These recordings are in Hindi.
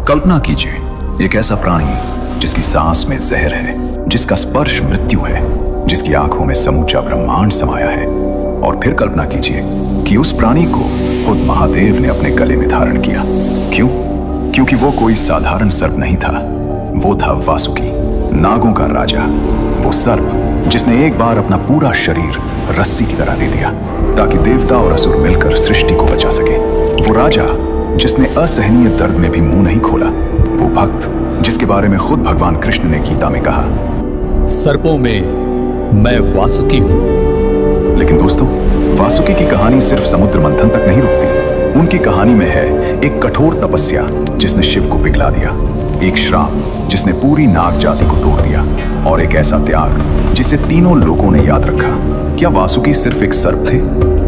कल्पना कीजिए एक ऐसा प्राणी जिसकी सांस में जहर है, जिसका स्पर्श मृत्यु है, जिसकी आंखों में समूचा ब्रह्मांड समाया है। और फिर कल्पना कीजिए कि उस प्राणी को खुद महादेव ने अपने गले में धारण किया। क्यों? क्योंकि वो कोई साधारण सर्प नहीं था, वो था वासुकी, नागों का राजा। वो सर्प जिसने एक बार अपना पूरा शरीर रस्सी की तरह दे दिया ताकि देवता और असुर मिलकर सृष्टि को बचा सके। वो राजा जिसने असहनीय दर्द में भी मुंह नहीं खोला। वो भक्त जिसके बारे में खुद भगवान कृष्ण ने गीता में कहा, सर्पों में मैं वासुकी हूं। लेकिन दोस्तों, वासुकी की कहानी सिर्फ समुद्र मंथन तक नहीं रुकती। उनकी कहानी में है एक कठोर तपस्या जिसने शिव को पिघला दिया, एक श्राप जिसने पूरी नाग जाति को तोड़ दिया, और एक ऐसा त्याग जिसे तीनों लोगों ने याद रखा। क्या वासुकी सिर्फ एक सर्प थे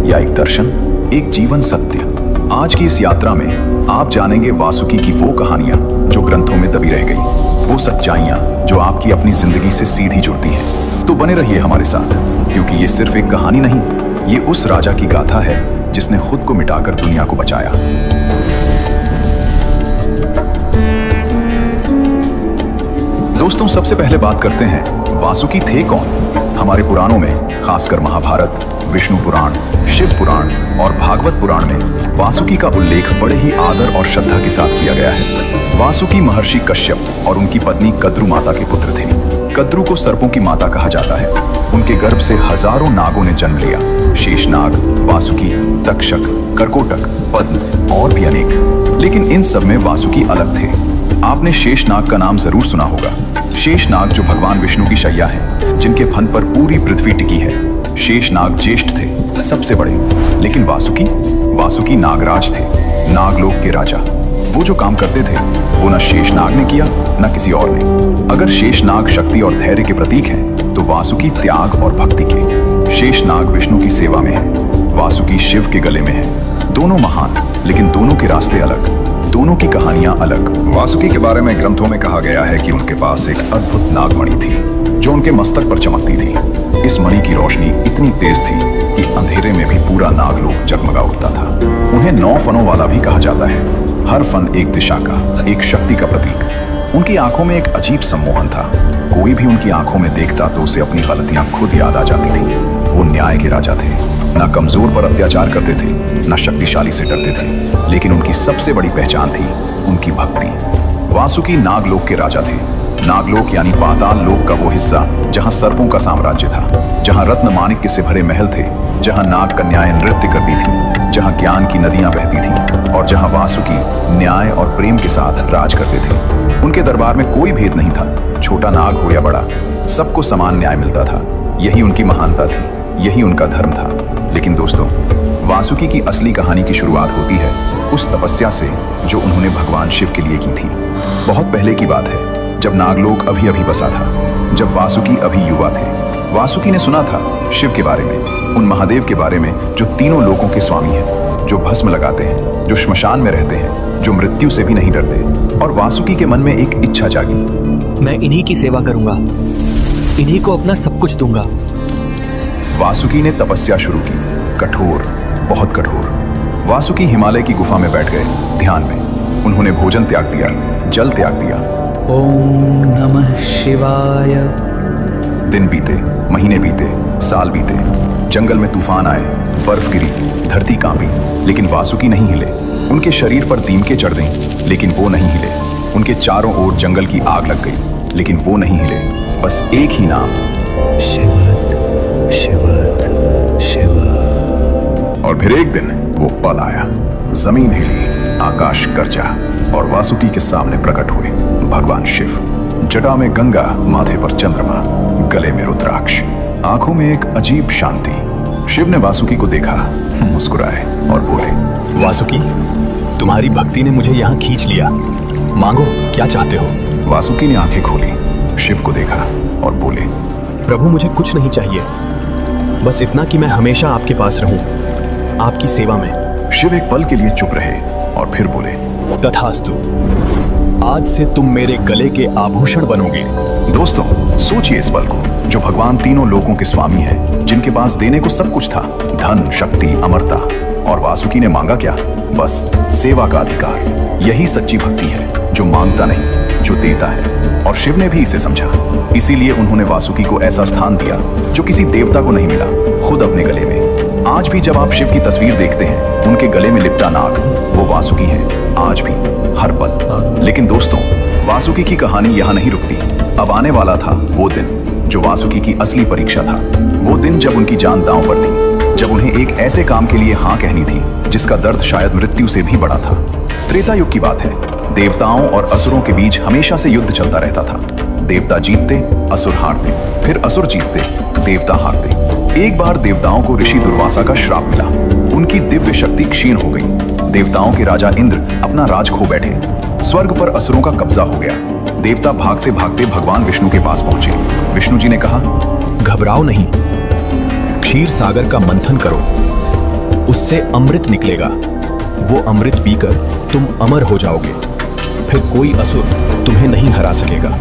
या एक दर्शन, एक जीवन सत्य? आज की इस यात्रा में आप जानेंगे वासुकी की वो कहानियां जो ग्रंथों में दबी रह गई, वो सच्चाइयां जो आपकी अपनी जिंदगी से सीधी जुड़ती हैं। तो बने रहिए हमारे साथ, क्योंकि ये सिर्फ एक कहानी नहीं, ये उस राजा की गाथा है जिसने खुद को मिटाकर दुनिया को बचाया। दोस्तों, सबसे पहले बात करते हैं वासुकी थे कौन। हमारे पुराणों में, खासकर महाभारत, विष्णु पुराण, शिव पुराण और भागवत पुराण में वासुकी का उल्लेख बड़े ही आदर और श्रद्धा के साथ किया गया है। वासुकी महर्षि कश्यप और उनकी पत्नी कद्रु माता के पुत्र थे। कद्रु को सर्पों की माता कहा जाता है। उनके गर्भ से हजारों नागों ने जन्म लिया, शेषनाग, वासुकी, तक्षक, कर्कोटक, पद्म और भी अनेक। लेकिन इन सब में वासुकी अलग थे। आपने शेषनाग का नाम जरूर सुना होगा। शेषनाग जो भगवान विष्णु की शैया है, जिनके फन पर पूरी पृथ्वी टिकी है। शेषनाग ज्येष्ठ थे, सबसे बड़े। लेकिन वासुकी नागराज थे, नागलोक के राजा। वो जो काम करते थे वो न शेषनाग ने किया न किसी और ने। अगर शेषनाग शक्ति और धैर्य के प्रतीक हैं, तो वासुकी त्याग और भक्ति के। शेषनाग विष्णु की सेवा में है, वासुकी शिव के गले में है। दोनों महान, लेकिन दोनों के रास्ते अलग, दोनों की कहानियां अलग। वासुकी के बारे में ग्रंथों में कहा गया है कि उनके पास एक अद्भुत नागमणि थी जो उनके मस्तक पर चमकती थी। इस मणि की रोशनी इतनी तेज थी कि अंधेरे में भी पूरा नागलोक जगमगा उठता था। उन्हें 9 फनों वाला भी कहा जाता है। हर फन एक दिशा का, एक शक्ति का प्रतीक। उनकी आंखों में एक अजीब सम्मोहन था। कोई भी उनकी आंखों में देखता तो उसे अपनी गलतियां खुद याद आ जाती थी। वो न्याय के राजा थे, न कमजोर पर अत्याचार करते थे, न शक्तिशाली से डरते थे। लेकिन उनकी सबसे बड़ी पहचान थी उनकी भक्ति। वासुकी नागलोक के राजा थे। नागलोक यानी पाताल लोक का वो हिस्सा जहां सर्पों का साम्राज्य था, जहां रत्न माणिक्य से भरे महल थे, जहां नाग कन्याएं नृत्य करती थीं, जहां ज्ञान की नदियां बहती थीं, और जहां वासुकी न्याय और प्रेम के साथ राज करते थे। उनके दरबार में कोई भेद नहीं था, छोटा नाग हो या बड़ा, सबको समान न्याय मिलता था। यही उनकी महानता थी, यही उनका धर्म था। लेकिन दोस्तों, वासुकी की असली कहानी की शुरुआत होती है उस तपस्या से जो उन्होंने भगवान शिव के लिए की थी। बहुत पहले की बात है, जब नागलोक अभी अभी बसा था, जब वासुकी अभी युवा थे। वासुकी ने सुना था शिव के बारे में, उन महादेव के बारे में जो तीनों लोकों के स्वामी हैं, जो भस्म लगाते हैं, जो श्मशान में रहते हैं, जो मृत्यु से भी नहीं डरते। और वासुकी के मन में एक इच्छा जागी, मैं इन्हीं की सेवा करूंगा, इन्हीं को अपना सब कुछ दूंगा। वासुकी ने तपस्या शुरू की, कठोर, बहुत कठोर। वासुकी हिमालय की गुफा में बैठ गए, ध्यान में। उन्होंने भोजन त्याग दिया, जल त्याग दिया। ओम नमः शिवाय। दिन बीते, महीने बीते, साल बीते। जंगल में तूफान आए, बर्फ गिरी, धरती कांपी, लेकिन वासुकी नहीं हिले। उनके शरीर पर दीमकें चढ़ गईं, लेकिन वो नहीं हिले। उनके चारों ओर जंगल की आग लग गई, लेकिन वो नहीं हिले। बस एक ही नाम, शिवत शिवत शिव। और फिर एक दिन वो पल आया, जमीन हिली, आकाश गरजा, और वासुकी के सामने प्रकट हुए भगवान शिव। जटा में गंगा, माथे पर चंद्रमा, गले में रुद्राक्ष, आंखों में एक अजीब शांति। शिव ने वासुकी को देखा, मुस्कुराए और बोले, वासुकी, तुम्हारी भक्ति ने मुझे यहाँ खींच लिया, मांगो क्या चाहते हो। वासुकी ने आंखें खोली, शिव को देखा और बोले, प्रभु, मुझे कुछ नहीं चाहिए, बस इतना कि मैं हमेशा आपके पास रहूं, आपकी सेवा में। शिव एक पल के लिए चुप रहे और फिर बोले, तथास्तु, आज से तुम मेरे गले के आभूषण बनोगे। दोस्तों, सोचिए इस पल को, जो भगवान तीनों लोकों के स्वामी हैं, जिनके पास देने को सब कुछ था, धन, शक्ति, अमरता। और वासुकी ने मांगा क्या? बस सेवा का अधिकार। यही सच्ची भक्ति है, जो मांगता नहीं, जो देता है। और शिव ने भी इसे समझा, इसीलिए उन्होंने वासुकी को ऐसा स्थान दिया जो किसी देवता को नहीं मिला, खुद अपने गले में। आज भी जब आप शिव की तस्वीर देखते हैं, उनके गले में लिपटा नाग वो वासुकी है, आज भी, हर पल। लेकिन दोस्तों, वासुकी की कहानी यहाँ नहीं रुकती। अब आने वाला था वो दिन जो वासुकी की असली परीक्षा था। वो दिन जब उनकी जान दांव पर थी, जब उन्हें एक ऐसे काम के लिए हाँ कहनी थी जिसका दर्द शायद मृत्यु से भी बड़ा था। त्रेता युग की बात है। देवताओं और असुरों के बीच हमेशा से युद्ध चलता रहता था। देवता जीतते, असुर हारते, फिर असुर जीतते, देवता हारते। एक बार देवताओं को ऋषि दुर्वासा का श्राप मिला। उनकी दिव्य शक्ति क्षीण हो गई। देवताओं के राजा इंद्र अपना राज खो बैठे। स्वर्ग पर असुरों का कब्जा हो गया। देवता भागते भागते भगवान विष्णु के पास पहुंचे। विष्णु जी ने कहा, घबराओ नहीं, क्षीर सागर का मंथन करो, उससे अमृत निकलेगा। वो अमृत पीकर तुम अमर हो जाओगे, फिर कोई असुर तुम्हें नहीं हरा सकेगा।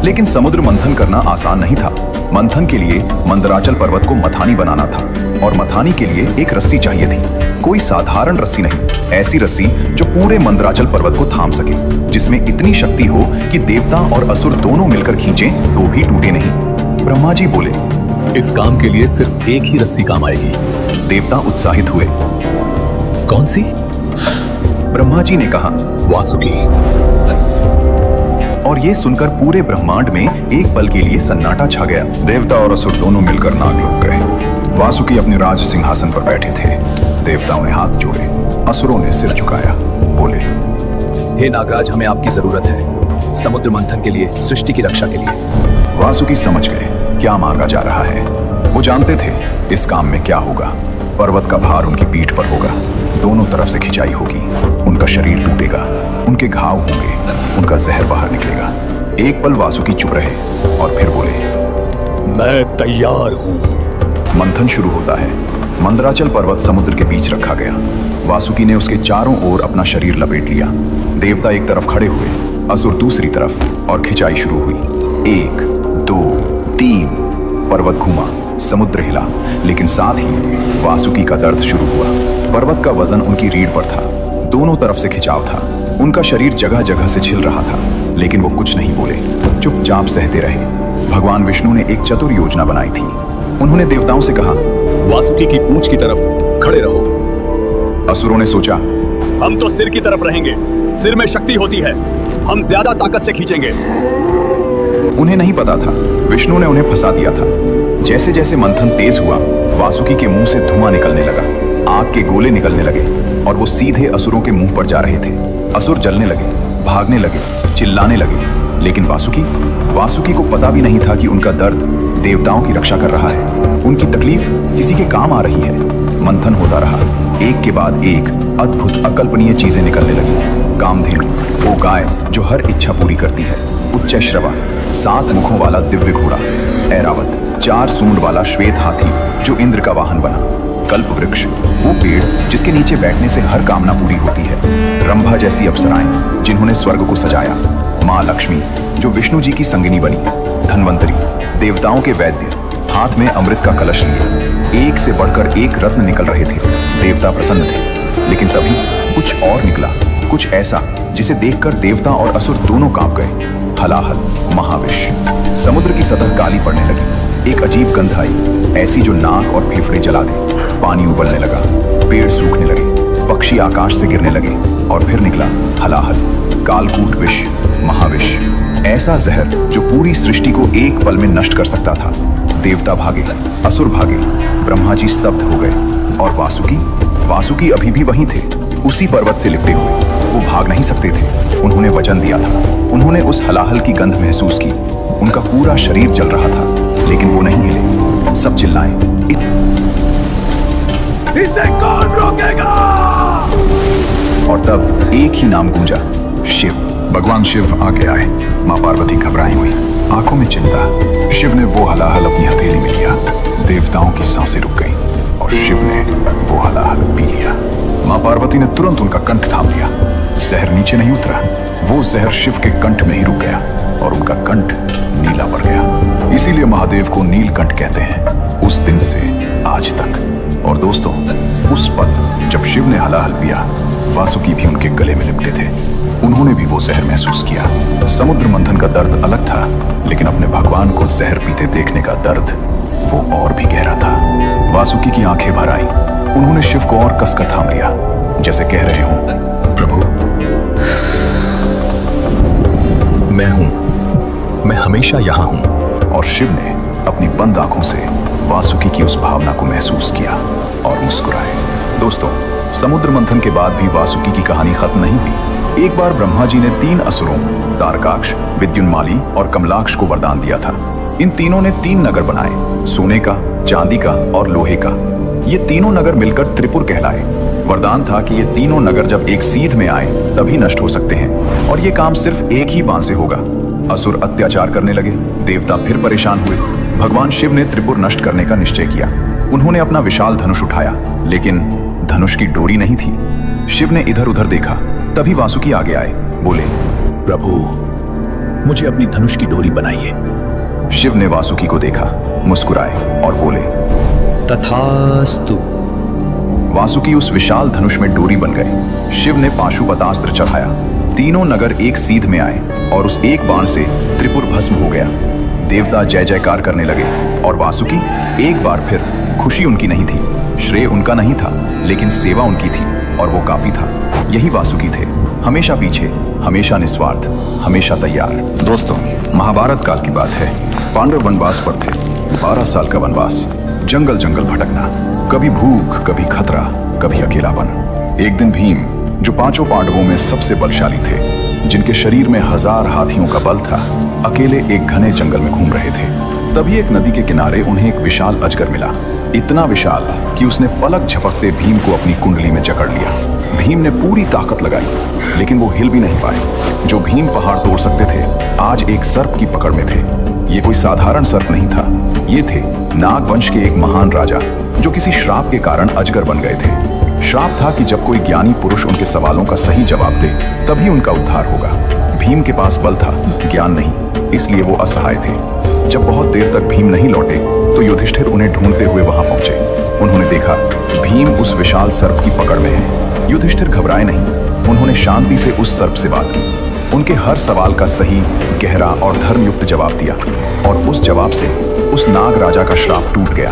लेकिन समुद्र मंथन करना आसान नहीं था। मंथन के लिए मंदराचल पर्वत को मथानी बनाना था, और मथानी के लिए एक रस्सी चाहिए थी। कोई साधारण रस्सी नहीं, ऐसी रस्सी जो पूरे मंदराचल पर्वत को थाम सके, जिसमें इतनी शक्ति हो कि देवता और असुर दोनों मिलकर खींचे तो भी टूटे नहीं। ब्रह्मा जी बोले, इस काम के लिए सिर्फ एक ही रस्सी काम आएगी। देवता उत्साहित हुए। कौन सी? ब्रह्मा जी ने कहा, वासुकी। और ये सुनकर पूरे ब्रह्मांड में एक पल के लिए सन्नाटा छा गया। देवता और असुर दोनों मिलकर नागलोक गए। वासुकी अपने राज सिंहासन पर बैठे थे। देवताओं ने हाथ जोड़े, असुरों ने सिर झुकाया। बोले, हे नागराज, हमें आपकी जरूरत है, समुद्र मंथन के लिए, सृष्टि की रक्षा के लिए। वासुकी समझ गए क्या मांगा जा रहा है। वो जानते थे इस काम में क्या होगा। पर्वत का भार उनकी पीठ पर होगा, दोनों तरफ से खिंचाई होगी, उनका शरीर टूटेगा, उनके घाव होंगे, उनका जहर बाहर निकलेगा। एक पल वासुकी चुप रहे और फिर बोले, मैं तैयार हूं। मंथन शुरू होता है। मंदराचल पर्वत समुद्र के बीच रखा गया। वासुकी ने उसके चारों ओर अपना शरीर लपेट लिया। देवता एक तरफ खड़े हुए, असुर दूसरी तरफ, और खिंचाई शुरू हुई। 1, 2, 3, पर्वत घूमा, समुद्र हिला, लेकिन साथ ही वासुकी का दर्द शुरू हुआ। पर्वत का वजन उनकी रीढ़ पर था, दोनों तरफ से खिंचाव था। उनका शरीर जगह जगह से छिल रहा था, लेकिन वो कुछ नहीं बोले, चुपचाप सहते रहे। भगवान विष्णु ने एक चतुर योजना बनाई थी। उन्होंने देवताओं से कहा, वासुकी की पूंछ की तरफ खड़े रहो। असुरों ने सोचा, हम तो सिर की तरफ रहेंगे, सिर में शक्ति होती है, हम ज्यादा ताकत से खींचेंगे। उन्हें नहीं पता था विष्णु ने उन्हें फंसा दिया था। जैसे जैसे मंथन तेज हुआ, वासुकी के मुंह से धुआं निकलने लगा, आग के गोले निकलने लगे, और वो सीधे असुरों के मुंह पर जा रहे थे। असुर जलने लगे, भागने लगे, चिल्लाने लगे, लेकिन वासुकी को पता भी नहीं था कि उनका दर्द देवताओं की रक्षा कर रहा है, उनकी तकलीफ किसी के काम आ रही है। मंथन होता रहा, एक के बाद एक अद्भुत अकल्पनीय चीजें निकलने लगी। कामधेनु, वो गाय जो हर इच्छा पूरी करती है, उच्चैश्रवा, 7 मुखों वाला दिव्य घोड़ा, ऐरावत, 4 सूंड वाला श्वेत हाथी जो इंद्र का वाहन बना, कल्प वृक्ष, वो पेड़ जिसके नीचे बैठने से हर कामना पूरी होती है, रंभा जैसी अप्सराएं जिन्होंने स्वर्ग को सजाया, माँ लक्ष्मी जो विष्णु जी की संगिनी बनी, धन्वंतरी, देवताओं के वैद्य, हाथ में अमृत का कलश लिए। एक से बढ़कर एक रत्न निकल रहे थे। देवता प्रसन्न थे, लेकिन तभी कुछ और निकला, कुछ ऐसा जिसे देखकर देवता और असुर दोनों कांप गए। हलाहल, महाविष। समुद्र की सतह काली पड़ने लगी। एक अजीब गंध आई, ऐसी जो नाक और फेफड़े जला दे। पानी उबलने लगा, पेड़ सूखने लगे, पक्षी आकाश से गिरने लगे, और फिर निकला हलाहल, कालकूट विष, महाविष। ऐसा जहर जो पूरी सृष्टि को एक पल में नष्ट कर सकता था। देवता भागे, असुर भागे, ब्रह्मा जी स्तब्ध हो गए। और वासुकी अभी भी वहीं थे, उसी पर्वत से लिपटे हुए। वो भाग नहीं सकते थे, उन्होंने वचन दिया था। उन्होंने उस हलाहल की गंध महसूस की। उनका पूरा शरीर जल रहा था, लेकिन वो नहीं हिले। सब चिल्लाए, इसे कौन रोकेगा? और तब एक ही नाम गूंजा, शिव। भगवान शिव आगे आए। माँ पार्वती घबराई हुई, आंखों में चिंता। शिव ने वो हलाहल अपनी हथेली में लिया। देवताओं की सांसें रुक गईं और शिव ने वो हलाहल पी लिया। माँ पार्वती ने तुरंत उनका कंठ थाम लिया। जहर नीचे नहीं उतरा, वो जहर शिव के कंठ में ही रुक गया और उनका कंठ नीला पड़ गया। इसीलिए महादेव को नीलकंठ कहते हैं, उस दिन से आज तक। और दोस्तों, उस पल जब शिव ने हलाहल पिया, वासुकी भी उनके गले में लिपटे थे। उन्होंने भी वो जहर महसूस किया। समुद्र मंथन का दर्द अलग था, लेकिन अपने भगवान को जहर पीते देखने का दर्द वो और भी गहरा था। वासुकी की आंखें भर आई। उन्होंने शिव को और कसकर थाम लिया, जैसे कह रहे हो, प्रभु, मैं हूं, मैं हमेशा यहां हूं। और शिव ने अपनी बंद आंखों से वासुकी की उस भावना को महसूस किया और मुस्कुराए। दोस्तों, समुद्र मंथन के बाद भी वासुकी की कहानी खत्म नहीं हुई। एक बार ब्रह्मा जी ने 3 असुरों तारकाक्ष, विद्युन्माली और कमलाक्ष को वरदान दिया था। इन तीनों ने 3 नगर बनाए, सोने का, चांदी का और लोहे का। ये तीनों नगर मिलकर त्रिपुर कहलाए। वरदान था कि ये तीनों नगर जब एक सीध में आए तभी नष्ट हो सकते हैं, और ये काम सिर्फ एक ही बाण से होगा। असुर अत्याचार करने लगे, देवता फिर परेशान हुए। भगवान शिव ने त्रिपुर नष्ट करने का निश्चय किया। उन्होंने अपना विशाल धनुष उठाया, लेकिन धनुष की डोरी नहीं थी। शिव ने इधर उधर देखा, तभी वासुकी आगे आए। बोले, प्रभु, मुझे अपनी धनुष की डोरी बनाइए। शिव ने वासुकी को देखा, मुस्कुराए और बोले, तथास्तु। वासुकी उस विशाल धनुष में डोरी बन गए। शिव ने पाशुपतास्त्र चढ़ाया। तीनों नगर एक सीध में आए और उस एक बाण से त्रिपुर भस्म हो गया। देवता जय जयकार करने लगे और वासुकी एक बार फिर, खुशी उनकी नहीं थी, श्रेय उनका नहीं था, लेकिन सेवा उनकी थी और वो काफी था। यही वासुकी थे, हमेशा पीछे, हमेशा निस्वार्थ, हमेशा तैयार। दोस्तों, महाभारत काल की बात है। पांडव वनवास पर थे। 12 साल का वनवास, जंगल जंगल भटकना, कभी भूख, कभी खतरा, कभी अकेलापन। एक दिन भीम, जो 5 पांडवों में सबसे बलशाली थे, जिनके शरीर में 1000 हाथियों का बल था, अकेले एक घने जंगल में घूम रहे थे। तभी एक नदी के किनारे उन्हें एक विशाल अजगर मिला। इतना विशाल कि उसने पलक झपकते भीम को अपनी कुंडली में जकड़ लिया। भीम ने पूरी ताकत लगाई, लेकिन वो हिल भी नहीं पाए। जो भीम पहाड़ तोड़ सकते थे, आज एक सर्प की पकड़ में थे। ये कोई साधारण सर्प नहीं था, ये थे नाग वंश के एक महान राजा, जो किसी श्राप के कारण अजगर बन गए थे। श्राप था कि जब कोई ज्ञानी पुरुष उनके सवालों का सही जवाब दे, तभी उनका उद्धार होगा। भीम के पास बल था, ज्ञान नहीं, इसलिए वो असहाय थे। जब बहुत देर तक भीम नहीं लौटे, तो युधिष्ठिर उन्हें ढूंढते हुए वहां पहुंचे। उन्होंने देखा भीम उस विशाल सर्प की पकड़ में है। युधिष्ठिर घबराए नहीं, उन्होंने शांति से उस सर्प से बात की। उनके हर सवाल का सही, गहरा और धर्मयुक्त जवाब दिया, और उस जवाब से उस नाग राजा का श्राप टूट गया।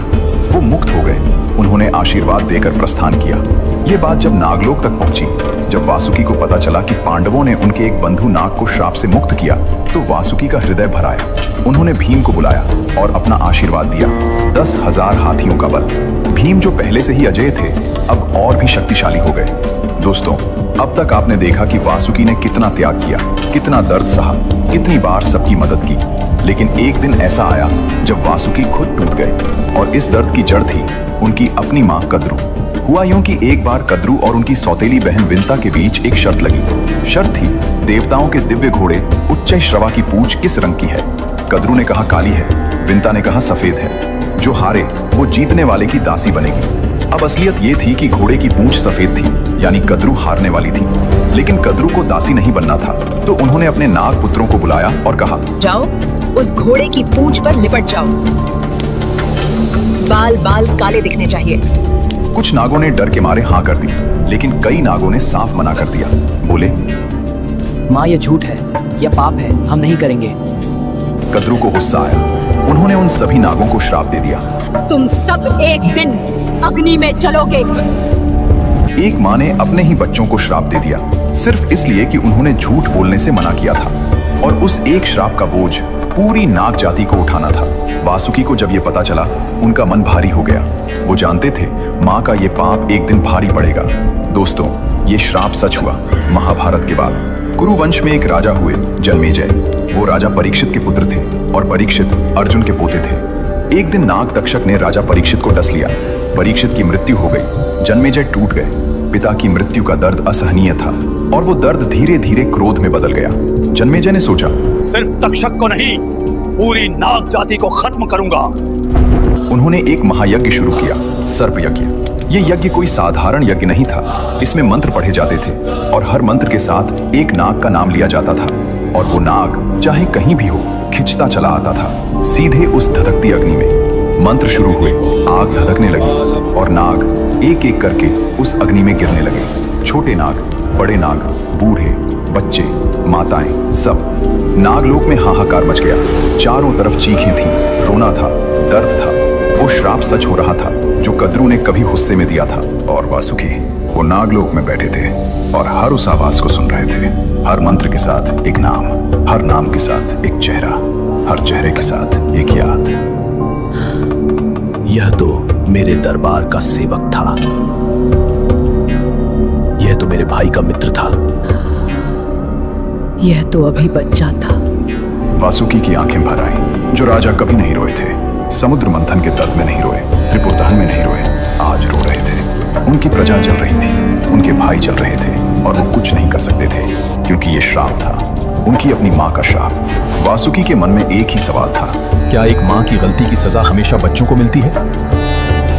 वो मुक्त हो गए। उन्होंने आशीर्वाद देकर प्रस्थान किया। ये बात जब नागलोक तक पहुंची, जब वासुकी को पता चला कि पांडवों ने उनके एक बंधु नाग को श्राप से मुक्त किया, तो वासुकी का हृदय भर आया। उन्होंने भीम को बुलाया और अपना आशीर्वाद दिया। 10,000 हाथियों का बल। भीम जो पहले से ही अजेय थे, अब और भी शक्तिशाली हो गए। दोस्तों, अब तक आपने देखा कि वासुकी ने कितना त्याग किया, कितना दर्द सहा, कितनी बार सबकी मदद की। लेकिन एक दिन ऐसा आया जब वासुकी खुद टूट गए, और इस दर्द की जड़ थी उनकी अपनी मां कद्रू। हुआ यूं कि एक बार कद्रू और उनकी सौतेली बहन विंता के बीच एक शर्त लगी। शर्त थी, देवताओं के दिव्य घोड़े उच्चैश्रवा की पूंछ किस रंग की है। कद्रू ने कहा काली है, विंता ने कहा सफेद है। जो हारे वो जीतने वाले की दासी बनेगी। अब असलियत ये थी कि घोड़े की पूंछ सफेद थी, यानी कद्रू हारने वाली थी। लेकिन कद्रू को दासी नहीं बनना था, तो उन्होंने अपने नाग पुत्रों को बुलाया और कहा, जाओ, उस घोड़े की पूंछ पर लिपट जाओ। बाल बाल काले दिखने चाहिए। कुछ नागों ने डर के मारे हाँ कर दी, लेकिन कई नागों ने साफ मना कर दिया। बोले, माँ, ये झूठ है, यह पाप है, हम नहीं करेंगे। कद्रू को गुस्सा आया। उन्होंने उन सभी नागों को श्राप दे दिया। तुम सब एक दिन अग्नि में जलोगे। एक माँ ने अपने ही बच्चों को श्राप दे दिया, सिर्फ इसलिए कि उन्होंने झूठ बोलने से मना किया था, और उस एक श्राप का बोझ पूरी नाग जाति को उठाना था। वासुकी को जब ये पता चला, उनका मन भारी हो गया। वो जानते थे माँ का ये पाप एक दिन भारी पड़ेगा। दोस्तों, ये श्राप सच हुआ। महाभारत के बाद कुरु वंश में एक राजा हुए, जन्मेजय। वो राजा परीक्षित के पुत्र थे, और परीक्षित अर्जुन के पोते थे। एक दिन नाग तक्षक ने राजा परीक्षित को डस लिया। परीक्षित की मृत्यु हो गई। जन्मेजय टूट गए। पिता की मृत्यु का दर्द असहनीय था, और वो दर्द धीरे धीरे क्रोध में बदल गया। जन्मेजय ने सोचा, सिर्फ तक्षक को नहीं, पूरी नाग जाति को खत्म करूंगा। उन्होंने एक महायज्ञ शुरू किया, सर्प यज्ञ। ये यज्ञ कोई साधारण यज्ञ नहीं था। इसमें मंत्र पढ़े जाते थे, और हर मंत्र के साथ एक नाग का नाम लिया जाता था, और वो नाग चाहे कहीं भी हो, खिंचता चला आता था सीधे उस धधकती अग्नि में। मंत्र शुरू हुए, आग धधकने लगी, और नाग एक एक करके उस अग्नि में गिरने लगे। छोटे नाग, बड़े नाग, बूढ़े, बच्चे, माताएं, सब। नागलोक में हाहाकार मच गया। चारों तरफ चीखें थीं, रोना था, दर्द था। वो श्राप सच हो रहा था जो कद्रू ने कभी गुस्से में दिया था। और वासुकी वो नागलोक में बैठे थे और हर उस आवाज को सुन रहे थे। हर मंत्र के साथ एक नाम, हर नाम के साथ एक चेहरा, हर चेहरे के साथ एक याद। यह तो मेरे दरबार का सेवक था। यह तो मेरे भाई का मित्र था। यह तो अभी बच्चा था। वासुकी की आंखें भर आईं। जो राजा कभी नहीं रोए थे, समुद्र मंथन के दर्द में नहीं रोए, त्रिपुर दहन में नहीं रोए, आज रो रहे थे। उनकी प्रजा जल रही थी, उनके भाई जल रहे थे और वो कुछ नहीं कर सकते थे क्योंकि ये श्राप था, उनकी अपनी माँ का श्राप। वासुकी के मन में एक ही सवाल था, क्या एक माँ की गलती की सजा हमेशा बच्चों को मिलती है?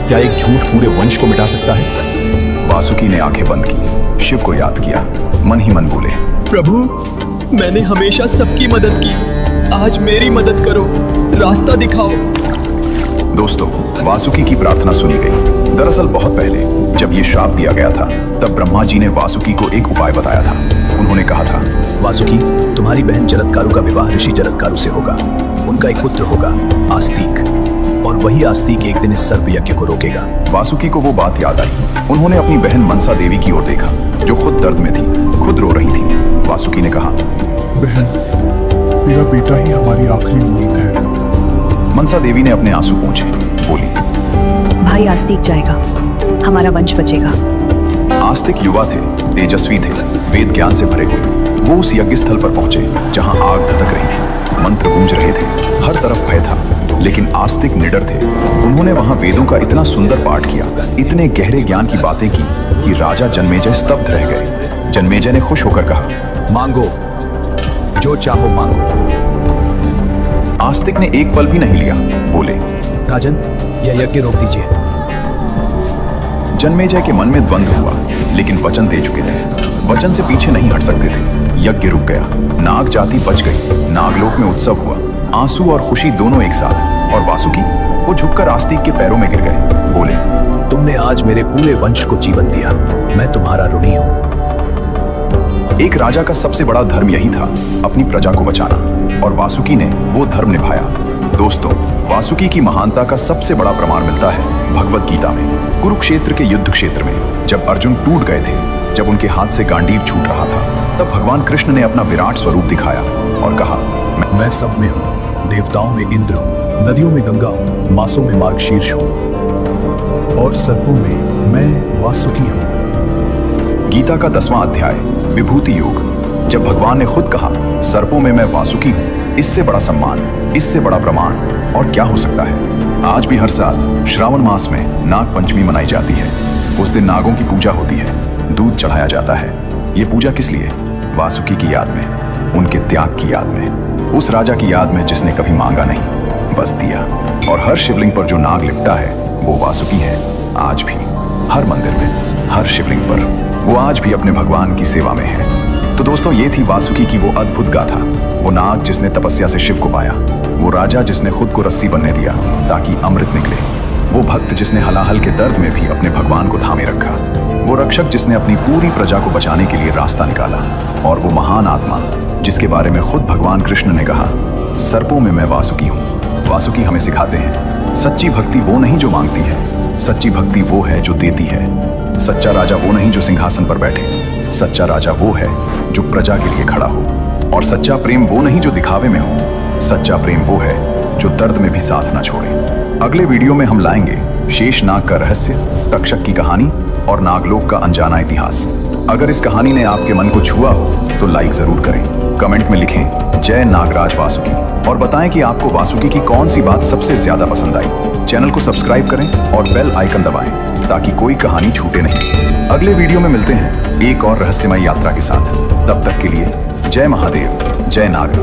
क्या एक झूठ पूरे वंश को मिटा सकता है? वासुकी ने आंखें बंद की, शिव को याद किया, मन ही मन बोले, प्रभु, मैंने हमेशा सबकी मदद की, आज मेरी मदद करो, रास्ता दिखाओ। दोस्तों, वासुकी की प्रार्थना सुनी गई। दरअसल बहुत पहले जब ये श्राप दिया गया था, तब ब्रह्मा जी ने वासुकी को एक उपाय बताया था। उन्होंने कहा था, वासुकी, तुम्हारी बहन जलत्कारु का विवाह ऋषि जलत्कारु से होगा। उनका एक पुत्र होगा, आस्तिक, और वही आस्तिक एक दिन इस सर्प यज्ञ को रोकेगा। वासुकी को वो बात याद आई। उन्होंने अपनी बहन मनसा देवी की ओर देखा, जो खुद दर्द में थी, खुद रो रही थी। वासुकी ने कहा, बहन, तेरा बेटा ही हमारी आखिरी उम्मीद है। मनसा देवी ने अपने आंसू पोंछे, बोली, भाई आस्तिक जाएगा, हमारा वंश बचेगा। आस्तिक युवा थे, तेजस्वी थे, वेद ज्ञान से भरे हुए। वो उस यज्ञ स्थल पर पहुंचे जहां आग धधक रही थी, मंत्र गूंज रहे थे, हर तरफ भय था। लेकिन आस्तिक निडर थे। उन्होंने वहां वेदों का इतना सुंदर पाठ किया, इतने गहरे ज्ञान की बातें की कि राजा जन्मेजय स्तब्ध रह गए। जन्मेजय ने खुश होकर कहा, मांगो, जो चाहो मांगो। आस्तिक ने एक पल भी नहीं लिया, बोले, राजन, यह यज्ञ रोक दीजिए। जन्मेजय के मन में द्वंद्व हुआ, लेकिन वचन दे चुके थे, वचन से पीछे नहीं हट सकते थे। यज्ञ रुक गया, नाग जाति बच गई। नागलोक में उत्सव हुआ, आंसू और खुशी दोनों एक साथ। और वासुकी, वो झुककर आस्तिक के पैरों में गिर गए, बोले, तुमने आज मेरे पूरे वंश को जीवन दिया, मैं तुम्हारा ऋणी हूं। एक राजा का सबसे बड़ा धर्म यही था, अपनी प्रजा को बचाना, और वासुकी ने वो धर्म निभाया। दोस्तों, वासुकी की महानता का सबसे बड़ा प्रमाण मिलता है भगवत गीता में। कुरुक्षेत्र के युद्ध क्षेत्र में जब अर्जुन टूट गए थे, जब उनके हाथ से गांडीव छूट रहा था, तब भगवान कृष्ण ने अपना विराट स्वरूप दिखाया और कहा, मैं सब में हूँ, देवताओं में इंद्र हूँ, नदियों में गंगा हूँ, मासों में मार्गशीर्ष हूँ, और सर्पों में मैं वासुकी हूँ। गीता का 10वां अध्याय, विभूति योग। जब भगवान ने खुद कहा, सर्पों में मैं वासुकी हूँ, इससे बड़ा सम्मान, इससे बड़ा प्रमाण और क्या हो सकता है। आज भी हर साल श्रावण मास में नाग पंचमी मनाई जाती है। उस दिन नागों की पूजा होती है, दूध चढ़ाया जाता है। ये पूजा किस लिए? वासुकी की याद में, उनके त्याग की याद में, उस राजा की याद में जिसने कभी मांगा नहीं, बस दिया। और हर शिवलिंग पर जो नाग लिपटा है, वो वासुकी है। आज भी हर मंदिर में, हर शिवलिंग पर वो आज भी अपने भगवान की सेवा में है। तो दोस्तों, ये थी वासुकी की वो अद्भुत गाथा। वो नाग जिसने तपस्या से शिव को पाया, वो राजा जिसने खुद को रस्सी बनने दिया ताकि अमृत निकले, वो भक्त जिसने हलाहल के दर्द में भी अपने भगवान को थामे रखा, वो रक्षक जिसने अपनी पूरी प्रजा को बचाने के लिए रास्ता निकाला, और वो महान आत्मा जिसके बारे में खुद भगवान कृष्ण ने कहा, सर्पों में मैं वासुकी हूँ। वासुकी हमें सिखाते हैं, सच्ची भक्ति वो नहीं जो मांगती है, सच्ची भक्ति वो है जो देती है। सच्चा राजा वो नहीं जो सिंहासन पर बैठे, सच्चा राजा वो है जो प्रजा के लिए खड़ा हो। और सच्चा प्रेम वो नहीं जो दिखावे में हो, सच्चा प्रेम वो है जो दर्द में भी साथ ना छोड़े। अगले वीडियो में हम लाएंगे शेष नाग का रहस्य, तक्षक की कहानी और नागलोक का अनजाना इतिहास। अगर इस कहानी ने आपके मन को छुआ हो तो लाइक जरूर करें, कमेंट में लिखें जय नागराज वासुकी, और बताएं कि आपको वासुकी की कौन सी बात सबसे ज्यादा पसंद आई। चैनल को सब्सक्राइब करें और बेल आइकन दबाएं ताकि कोई कहानी छूटे नहीं। अगले वीडियो में मिलते हैं एक और रहस्यमय यात्रा के साथ। तब तक के लिए जय महादेव, जय नाग।